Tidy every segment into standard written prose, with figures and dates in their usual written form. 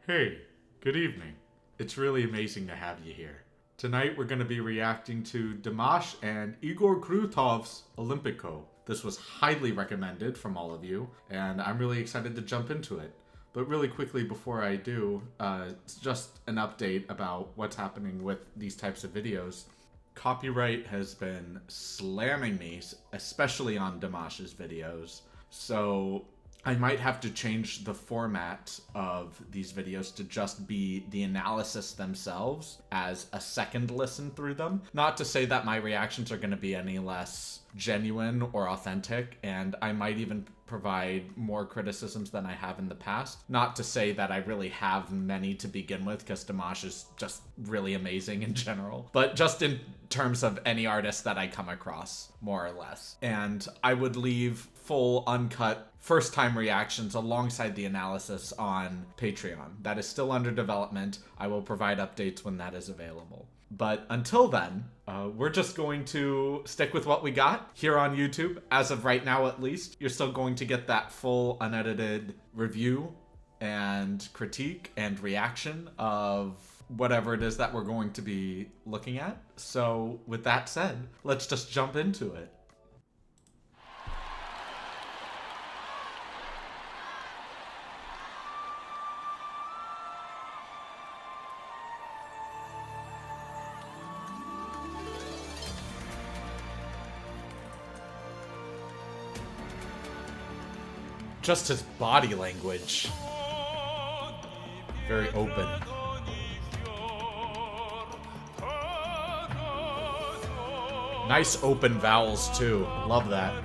Hey, good evening. It's really amazing to have you here. Tonight we're going to be reacting to Dimash and Igor Krutov's Olimpico. This was highly recommended from all of you, and I'm really excited to jump into it. But really quickly before I do, it's just an update about what's happening with these types of videos. Copyright has been slamming me, especially on Dimash's videos. So I might have to change the format of these videos to just be the analysis themselves as a second listen through them. Not to say that my reactions are going to be any less genuine or authentic, and I might even provide more criticisms than I have in the past. Not to say that I really have many to begin with, because Dimash is just really amazing in general, but just in terms of any artist that I come across, more or less. And I would leave full uncut first time reactions alongside the analysis on Patreon. That is still under development. I will provide updates when that is available. But until then, we're just going to stick with what we got here on YouTube. As of right now, at least, you're still going to get that full unedited review and critique and reaction of whatever it is that we're going to be looking at. So with that said, let's just jump into it. Just his body language. Very open. Nice open vowels too. Love that.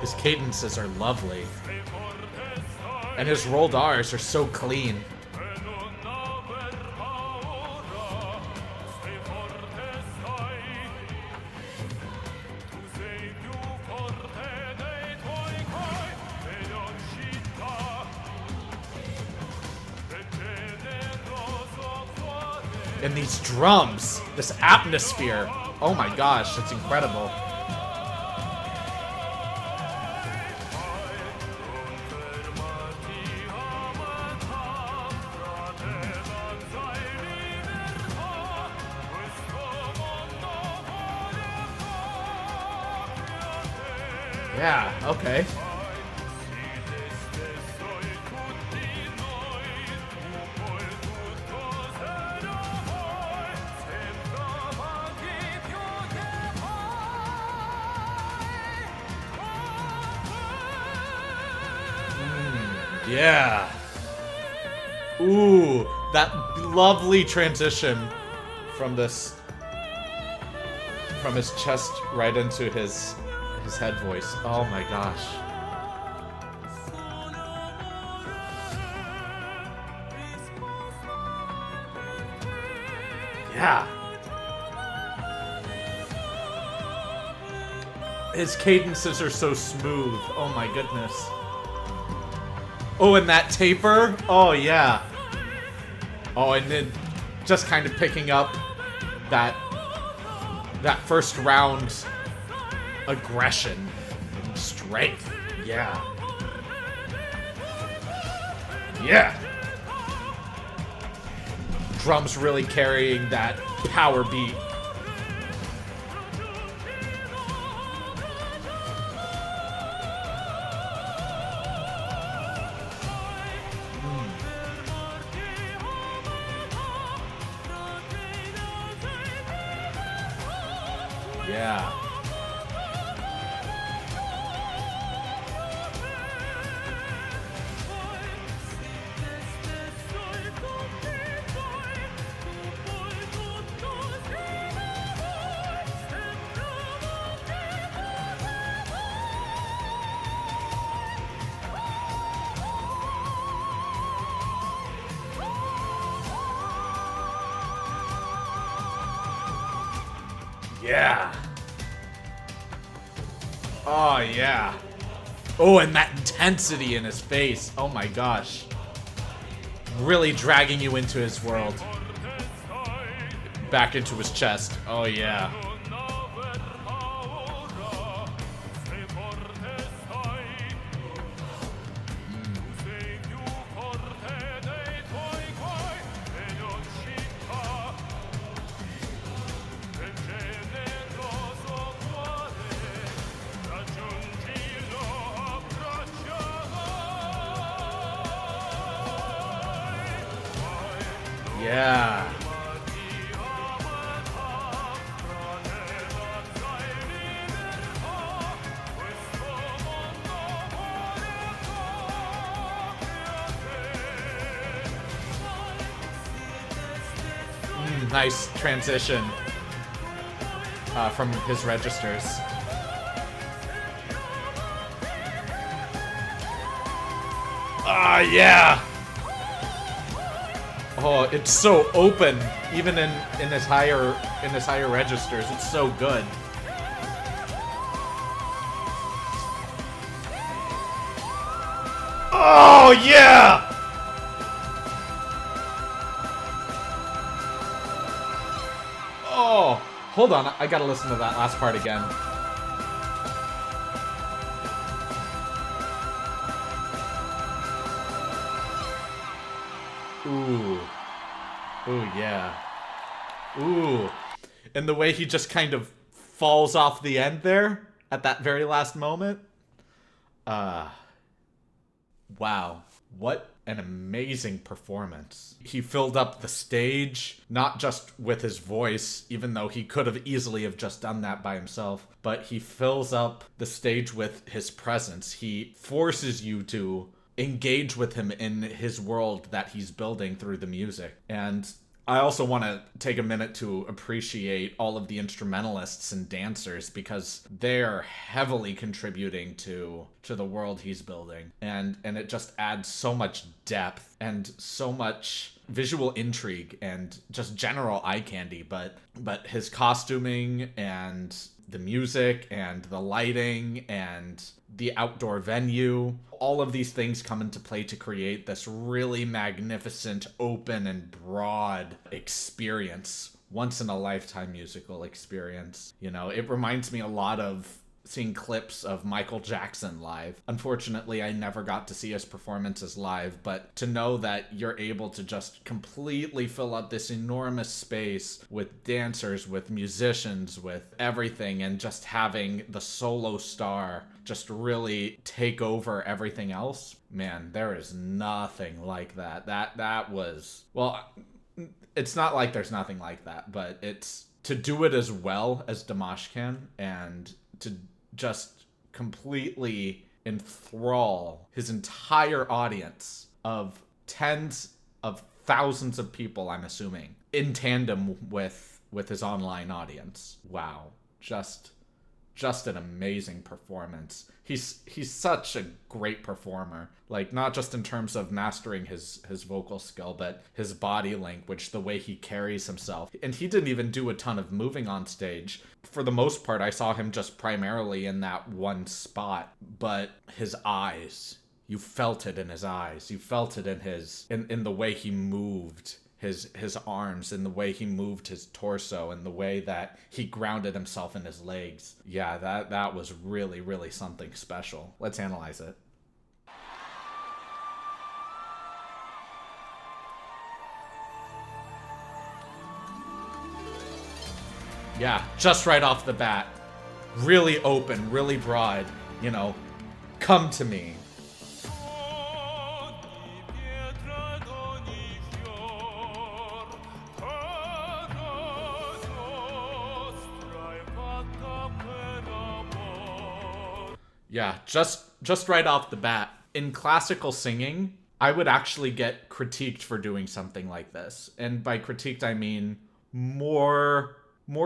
His cadences are lovely. And his rolled R's are so clean. And these drums, this atmosphere. Oh my gosh, it's incredible. Yeah, okay. Yeah. Ooh, that lovely transition from this, from his chest right into his head voice. Oh my gosh. Yeah. His cadences are so smooth. Oh my goodness. Oh, and that taper? Oh yeah. Oh, and then just kind of picking up that first round aggression and strength. Yeah. Yeah. Drums really carrying that power beat. Yeah. Yeah. Oh, yeah. Oh, and that intensity in his face. Oh my gosh. Really dragging you into his world. Back into his chest. Oh yeah. Yeah. Nice transition from his registers. Ah, yeah. Oh, it's so open, even in his higher registers. It's so good. Oh yeah! Oh, hold on. I gotta listen to that last part again. Ooh. Ooh, yeah. Ooh. And the way he just kind of falls off the end there at that very last moment. Wow. What an amazing performance. He filled up the stage, not just with his voice, even though he could have easily have just done that by himself, but he fills up the stage with his presence. He forces you to engage with him in his world that he's building through the music. And I also want to take a minute to appreciate all of the instrumentalists and dancers, because they're heavily contributing to the world he's building. And it just adds so much depth and so much visual intrigue and just general eye candy. But his costuming and the music and the lighting and the outdoor venue, all of these things come into play to create this really magnificent, open and broad experience. Once in a lifetime musical experience. You know, it reminds me a lot of seeing clips of Michael Jackson live. Unfortunately, I never got to see his performances live, but to know that you're able to just completely fill up this enormous space with dancers, with musicians, with everything, and just having the solo star just really take over everything else, man, there is nothing like that. That was, well, it's not like there's nothing like that, but it's to do it as well as Dimash can, and to just completely enthrall his entire audience of tens of thousands of people, I'm assuming, in tandem with his online audience. Wow. Just an amazing performance. He's such a great performer. Like, not just in terms of mastering his vocal skill, but his body language, the way he carries himself. And he didn't even do a ton of moving on stage. For the most part, I saw him just primarily in that one spot. But his eyes, you felt it in his eyes. You felt it in the way he moved his arms, and the way he moved his torso, and the way that he grounded himself in his legs. Yeah, that was really, really something special. Let's analyze it. Yeah, just right off the bat. Really open, really broad, you know, come to me. Yeah, just right off the bat. In classical singing, I would actually get critiqued for doing something like this. And by critiqued, I mean more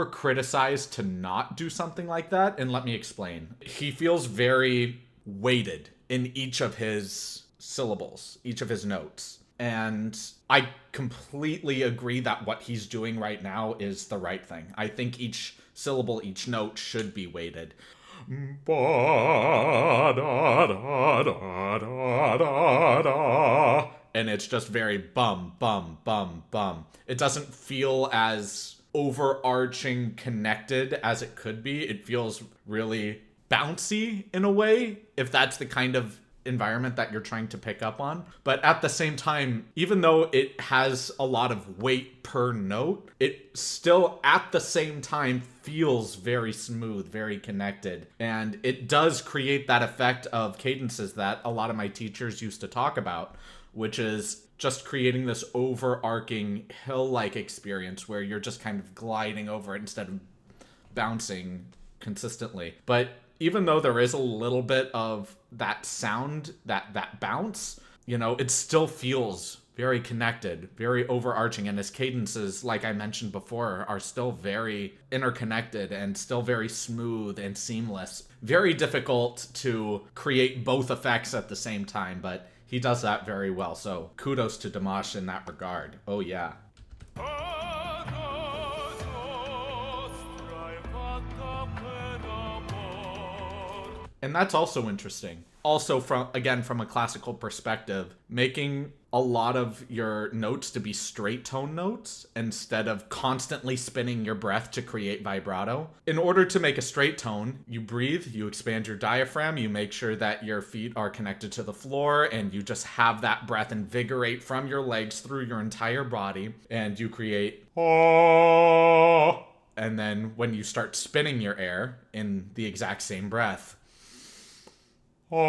criticized to not do something like that. And let me explain. He feels very weighted in each of his syllables, each of his notes. And I completely agree that what he's doing right now is the right thing. I think each syllable, each note should be weighted. Ba, da, da, da, da, da, da. And it's just very bum, bum, bum, bum. It doesn't feel as overarching connected as it could be. It feels really bouncy in a way, if that's the kind of environment that you're trying to pick up on. But at the same time, even though it has a lot of weight per note, it still at the same time feels very smooth, very connected. And it does create that effect of cadences that a lot of my teachers used to talk about, which is just creating this overarching hill-like experience where you're just kind of gliding over it instead of bouncing consistently. But even though there is a little bit of that sound, that bounce, you know, it still feels very connected, very overarching. And his cadences, like I mentioned before, are still very interconnected and still very smooth and seamless. Very difficult to create both effects at the same time, but he does that very well. So kudos to Dimash in that regard. Oh yeah. And that's also interesting. Also, from a classical perspective, making a lot of your notes to be straight tone notes instead of constantly spinning your breath to create vibrato. In order to make a straight tone, you breathe, you expand your diaphragm, you make sure that your feet are connected to the floor, and you just have that breath invigorate from your legs through your entire body, and you create oh. And then when you start spinning your air in the exact same breath, and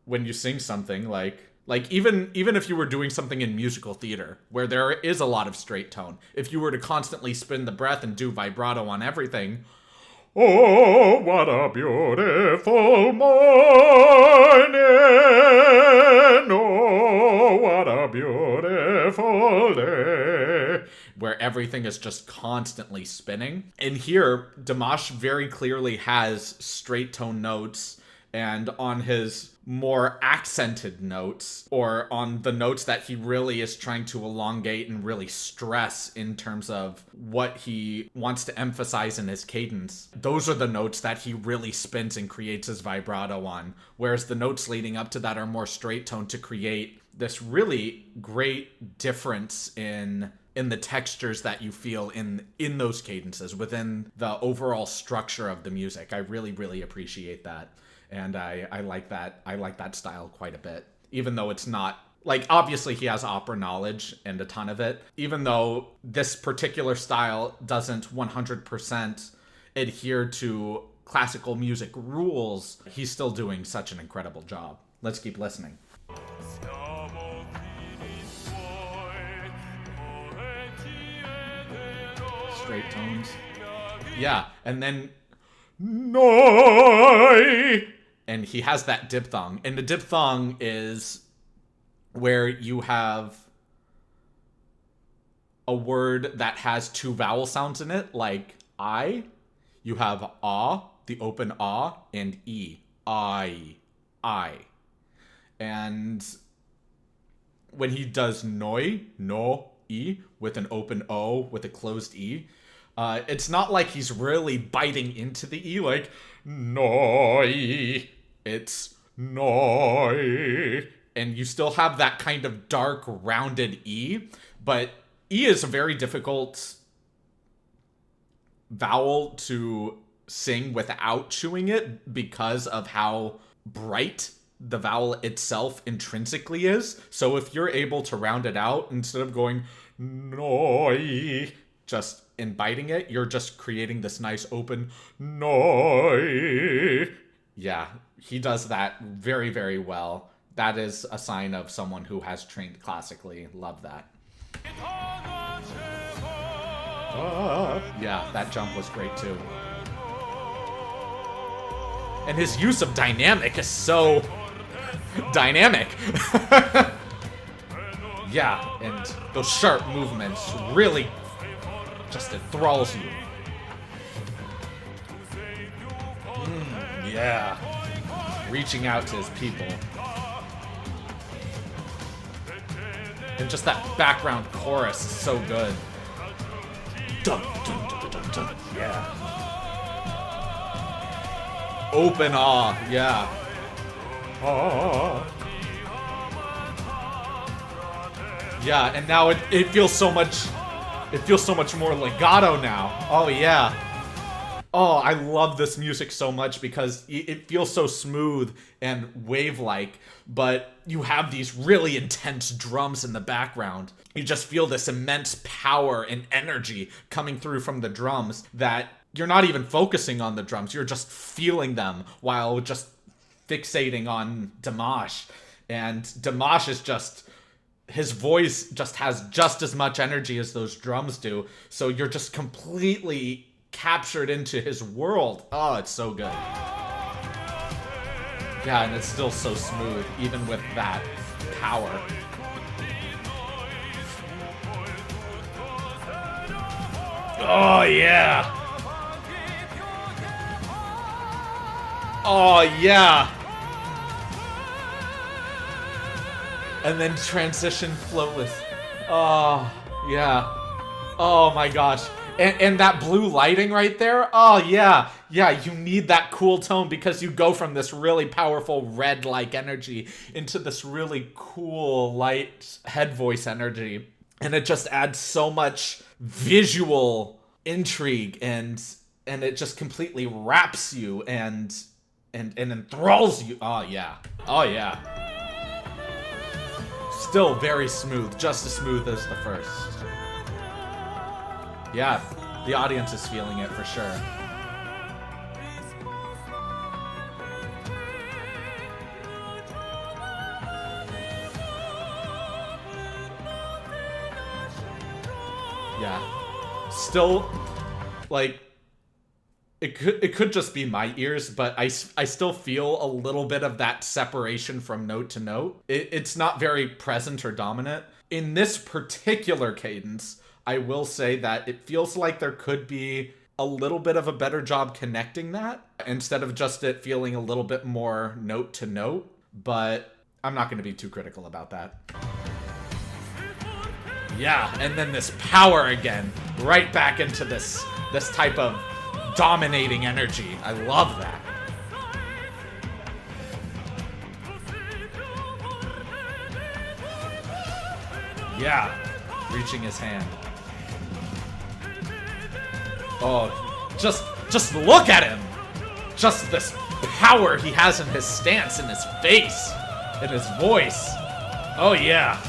when you sing something like even if you were doing something in musical theater where there is a lot of straight tone, if you were to constantly spin the breath and do vibrato on everything, oh, what a beautiful morning, oh, what a beautiful day, where everything is just constantly spinning. And here, Dimash very clearly has straight tone notes, and on his more accented notes, or on the notes that he really is trying to elongate and really stress in terms of what he wants to emphasize in his cadence, those are the notes that he really spins and creates his vibrato on, whereas the notes leading up to that are more straight tone to create this really great difference in the textures that you feel in those cadences within the overall structure of the music. I really, really appreciate that. And I like that. I like that style quite a bit. Even though it's not, like, obviously he has opera knowledge and a ton of it. Even though this particular style doesn't 100% adhere to classical music rules, he's still doing such an incredible job. Let's keep listening. Straight tones. Yeah, and then Noi! And he has that diphthong. And the diphthong is where you have a word that has two vowel sounds in it, like I. You have ah, the open ah, and e. I. And when he does noi, no, e, with an open o, with a closed e, it's not like he's really biting into the e, like noi. It's noi. And you still have that kind of dark, rounded e, but e is a very difficult vowel to sing without chewing it because of how bright the vowel itself intrinsically is. So if you're able to round it out instead of going noi, just in biting it, you're just creating this nice open noi. Yeah, he does that very, very well. That is a sign of someone who has trained classically. Love that. Yeah, that jump was great too. And his use of dynamic is so dynamic. Yeah, and those sharp movements really just enthralls you. Yeah. Reaching out to his people. And just that background chorus is so good. Dun, dun, dun, dun. Yeah. Open awe, yeah. Oh. Yeah, and now it feels so much more legato now. Oh yeah. Oh, I love this music so much because it feels so smooth and wave-like, but you have these really intense drums in the background. You just feel this immense power and energy coming through from the drums that you're not even focusing on the drums. You're just feeling them while just fixating on Dimash. And Dimash is just... his voice just has just as much energy as those drums do. So you're just completely captured into his world. Oh, it's so good. Yeah, and it's still so smooth, even with that power. Oh, yeah. Oh, yeah. And then transition floatless. Oh, yeah. Oh my gosh. And that blue lighting right there. Oh, yeah. Yeah, you need that cool tone because you go from this really powerful red-like energy into this really cool light head voice energy. And it just adds so much visual intrigue and it just completely wraps you and enthralls you. Oh, yeah. Oh, yeah. Still very smooth, just as smooth as the first. Yeah, the audience is feeling it for sure. Yeah. Still, like, it could just be my ears, but I still feel a little bit of that separation from note to note. It's not very present or dominant. In this particular cadence, I will say that it feels like there could be a little bit of a better job connecting that instead of just it feeling a little bit more note to note, but I'm not going to be too critical about that. Yeah, and then this power again, right back into this type of dominating energy. I love that. Yeah, reaching his hand. Oh, just look at him. Just this power he has in his stance, in his face, in his voice. Oh yeah.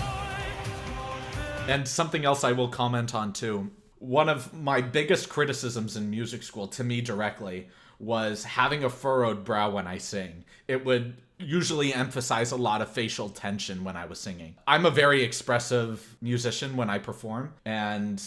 And something else I will comment on too. One of my biggest criticisms in music school, to me directly, was having a furrowed brow when I sing. It would usually emphasize a lot of facial tension when I was singing. I'm a very expressive musician when I perform, and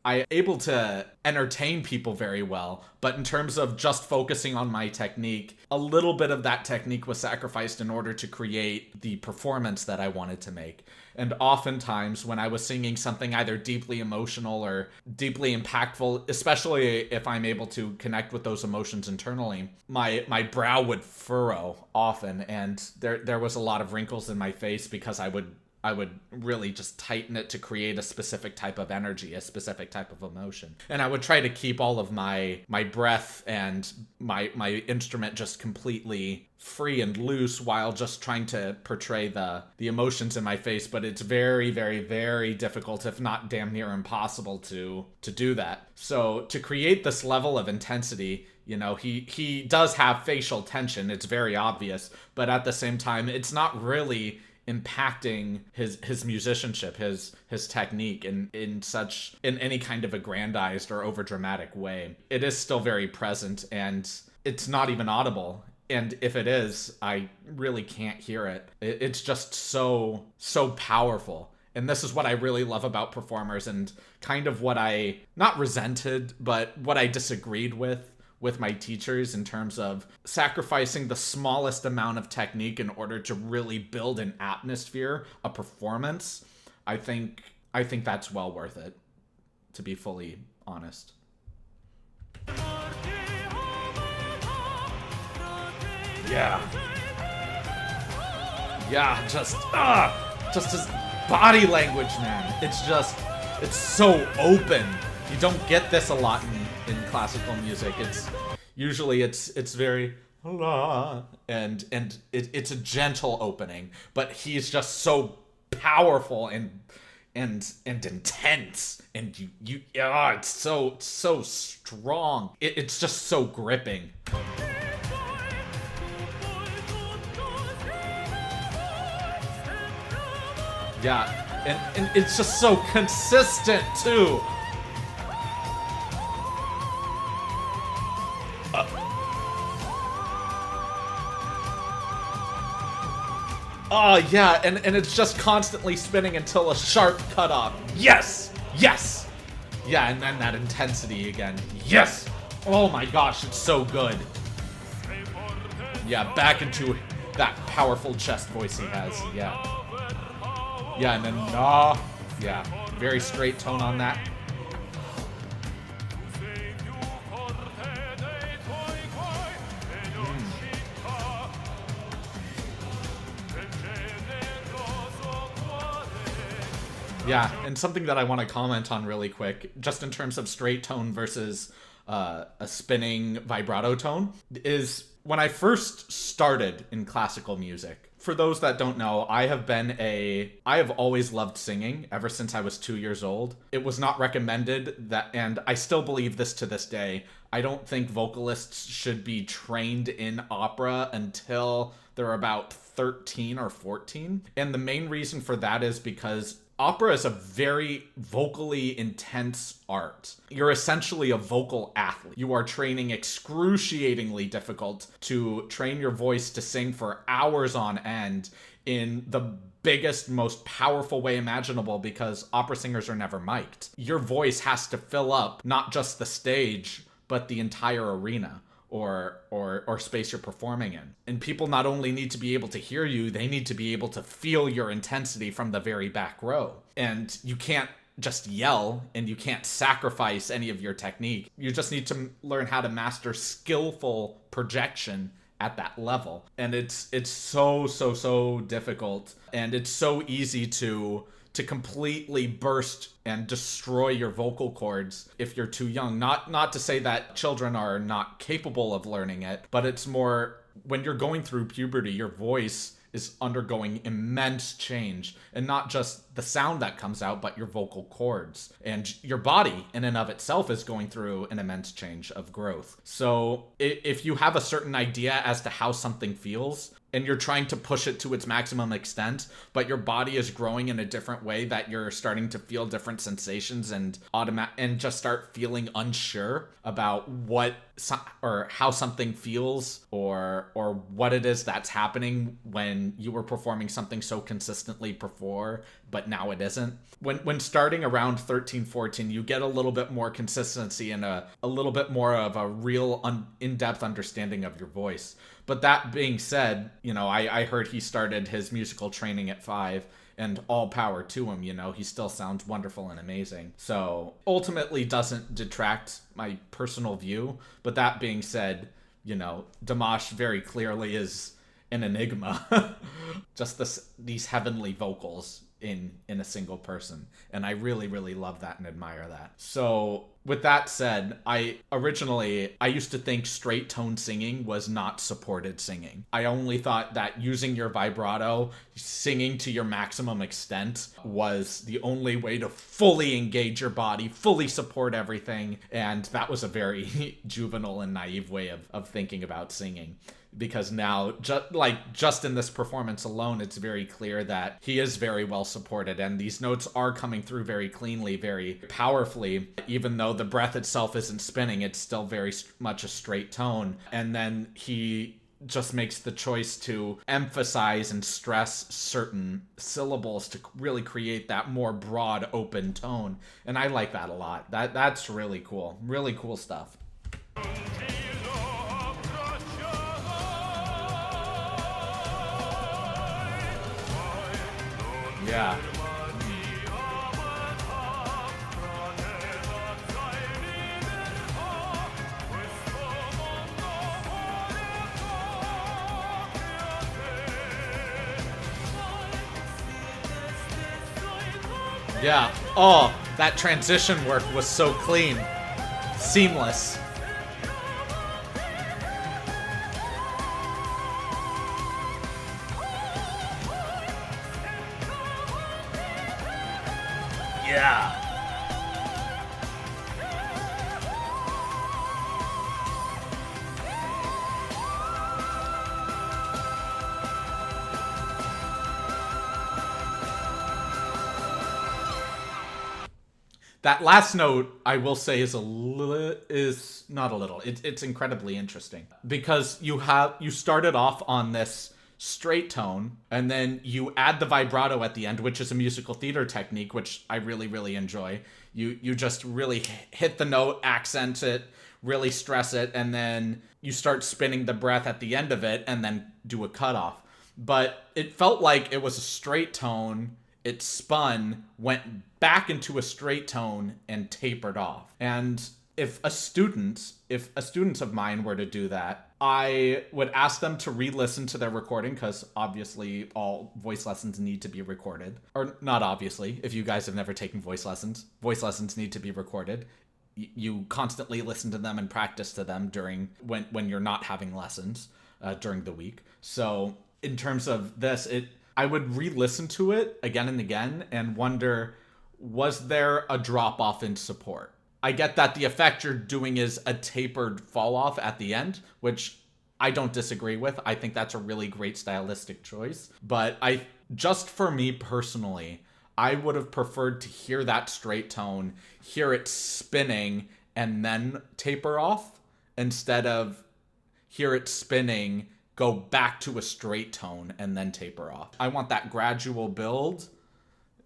I'm able to entertain people very well, but in terms of just focusing on my technique, a little bit of that technique was sacrificed in order to create the performance that I wanted to make. And oftentimes when I was singing something either deeply emotional or deeply impactful, especially if I'm able to connect with those emotions internally, my brow would furrow often, and there was a lot of wrinkles in my face because I would really just tighten it to create a specific type of energy, a specific type of emotion. And I would try to keep all of my breath and my instrument just completely free and loose while just trying to portray the emotions in my face. But it's very, very, very difficult, if not damn near impossible to do that. So to create this level of intensity, you know, he does have facial tension. It's very obvious. But at the same time, it's not really impacting his musicianship, his technique in any kind of aggrandized or overdramatic way. It is still very present, and it's not even audible. And if it is, I really can't hear it. It's just so powerful. And this is what I really love about performers, and kind of what I not resented, but what I disagreed with my teachers in terms of sacrificing the smallest amount of technique in order to really build an atmosphere, a performance. I think that's well worth it, to be fully honest. Yeah. Yeah, just his body language, man. It's so open. You don't get this a lot in classical music. It's very la, and it's a gentle opening, but he's just so powerful and intense, and it's so strong. It's just so gripping. Yeah, and it's just so consistent too. Yeah, and it's just constantly spinning until a sharp cutoff. Yes! Yes! Yeah, and then that intensity again. Yes! Oh my gosh, it's so good. Yeah, back into that powerful chest voice he has. Yeah. Yeah, and then, yeah, very straight tone on that. Yeah, and something that I want to comment on really quick, just in terms of straight tone versus a spinning vibrato tone, is when I first started in classical music. For those that don't know, I have always loved singing ever since I was 2 years old. It was not recommended that, and I still believe this to this day, I don't think vocalists should be trained in opera until they're about 13 or 14. And the main reason for that is because opera is a very vocally intense art. You're essentially a vocal athlete. You are training excruciatingly difficult to train your voice to sing for hours on end in the biggest, most powerful way imaginable, because opera singers are never mic'd. Your voice has to fill up not just the stage, but the entire arena or space you're performing in. And people not only need to be able to hear you, they need to be able to feel your intensity from the very back row. And you can't just yell, and you can't sacrifice any of your technique. You just need to learn how to master skillful projection at that level. And it's so difficult, and it's so easy to completely burst and destroy your vocal cords if you're too young. Not to say that children are not capable of learning it, but it's more when you're going through puberty, your voice is undergoing immense change, and not just the sound that comes out, but your vocal cords. And your body in and of itself is going through an immense change of growth. So if you have a certain idea as to how something feels, and you're trying to push it to its maximum extent, but your body is growing in a different way, that you're starting to feel different sensations and just start feeling unsure about what or how something feels, or what it is that's happening when you were performing something so consistently before, but now it isn't. When starting around 13, 14, you get a little bit more consistency and a little bit more of a real in-depth understanding of your voice. But that being said, I heard he started his musical training at 5, and all power to him, he still sounds wonderful and amazing. So ultimately doesn't detract my personal view. But that being said, Dimash very clearly is an enigma. Just these heavenly vocals in a single person, and I really love that and admire that. So with that said, I used to think straight tone singing was not supported singing. I only thought that using your vibrato, singing to your maximum extent, was the only way to fully engage your body, fully support everything, and that was a very juvenile and naive way of thinking about singing. Because now, just in this performance alone, it's very clear that he is very well supported, and these notes are coming through very cleanly, very powerfully. Even though the breath itself isn't spinning, it's still very much a straight tone. And then he just makes the choice to emphasize and stress certain syllables to really create that more broad, open tone. And I like that a lot. That's really cool. Really cool stuff. Yeah. Yeah. Oh, that transition work was so clean. Seamless. Yeah. That last note, I will say, is not a little. It's incredibly interesting because you started off on this straight tone, and then you add the vibrato at the end, which is a musical theater technique, which I really, really enjoy. You just really hit the note, accent it, really stress it, and then you start spinning the breath at the end of it, and then do a cutoff. But it felt like it was a straight tone. It spun, went back into a straight tone, and tapered off. And if a student of mine were to do that, I would ask them to re-listen to their recording, because obviously all voice lessons need to be recorded. Or not obviously, if you guys have never taken voice lessons need to be recorded. You constantly listen to them and practice to them during when you're not having lessons during the week. So in terms of this, I would re-listen to it again and again and wonder, was there a drop-off in support? I get that the effect you're doing is a tapered fall-off at the end, which I don't disagree with. I think that's a really great stylistic choice. But just for me personally, I would have preferred to hear that straight tone, hear it spinning, and then taper off, instead of hear it spinning, go back to a straight tone, and then taper off. I want that gradual build,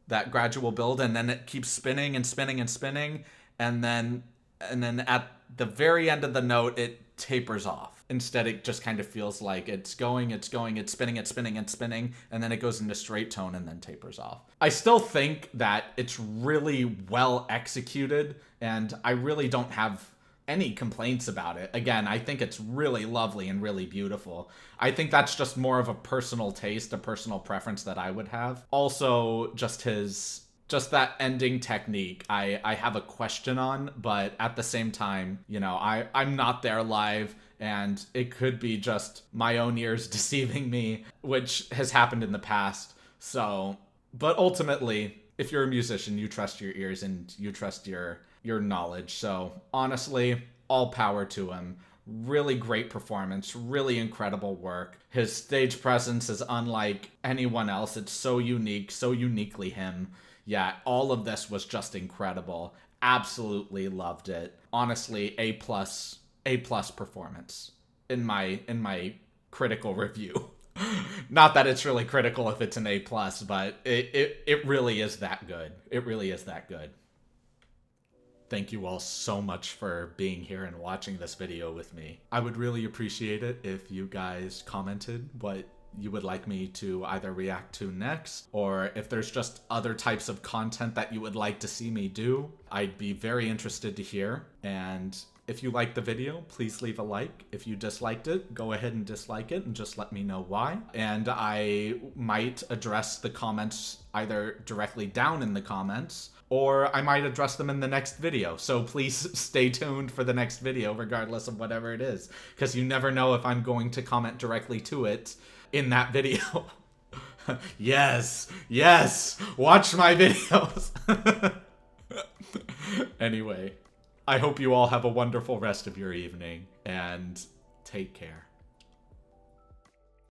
and then it keeps spinning and spinning and spinning, and then at the very end of the note, it tapers off. Instead, it just kind of feels like it's spinning, and then it goes into straight tone and then tapers off. I still think that it's really well executed, and I really don't have any complaints about it. Again, I think it's really lovely and really beautiful. I think that's just more of a personal taste, a personal preference that I would have. Also, just that ending technique, I have a question on, but at the same time, I'm not there live, and it could be just my own ears deceiving me, which has happened in the past. So, but ultimately, if you're a musician, you trust your ears and you trust your knowledge. So honestly, all power to him. Really great performance, really incredible work. His stage presence is unlike anyone else. It's so unique, so uniquely him. Yeah, all of this was just incredible. Absolutely loved it. Honestly, A+ performance in my critical review. Not that it's really critical if it's an A+, but it really is that good. It really is that good. Thank you all so much for being here and watching this video with me. I would really appreciate it if you guys commented what you would like me to either react to next, or if there's just other types of content that you would like to see me do. I'd be very interested to hear. And if you liked the video, please leave a like. If you disliked it, go ahead and dislike it and just let me know why. And I might address the comments either directly down in the comments, or I might address them in the next video. So please stay tuned for the next video, regardless of whatever it is, because you never know if I'm going to comment directly to it in that video. Yes, watch my videos. Anyway, I hope you all have a wonderful rest of your evening, and take care.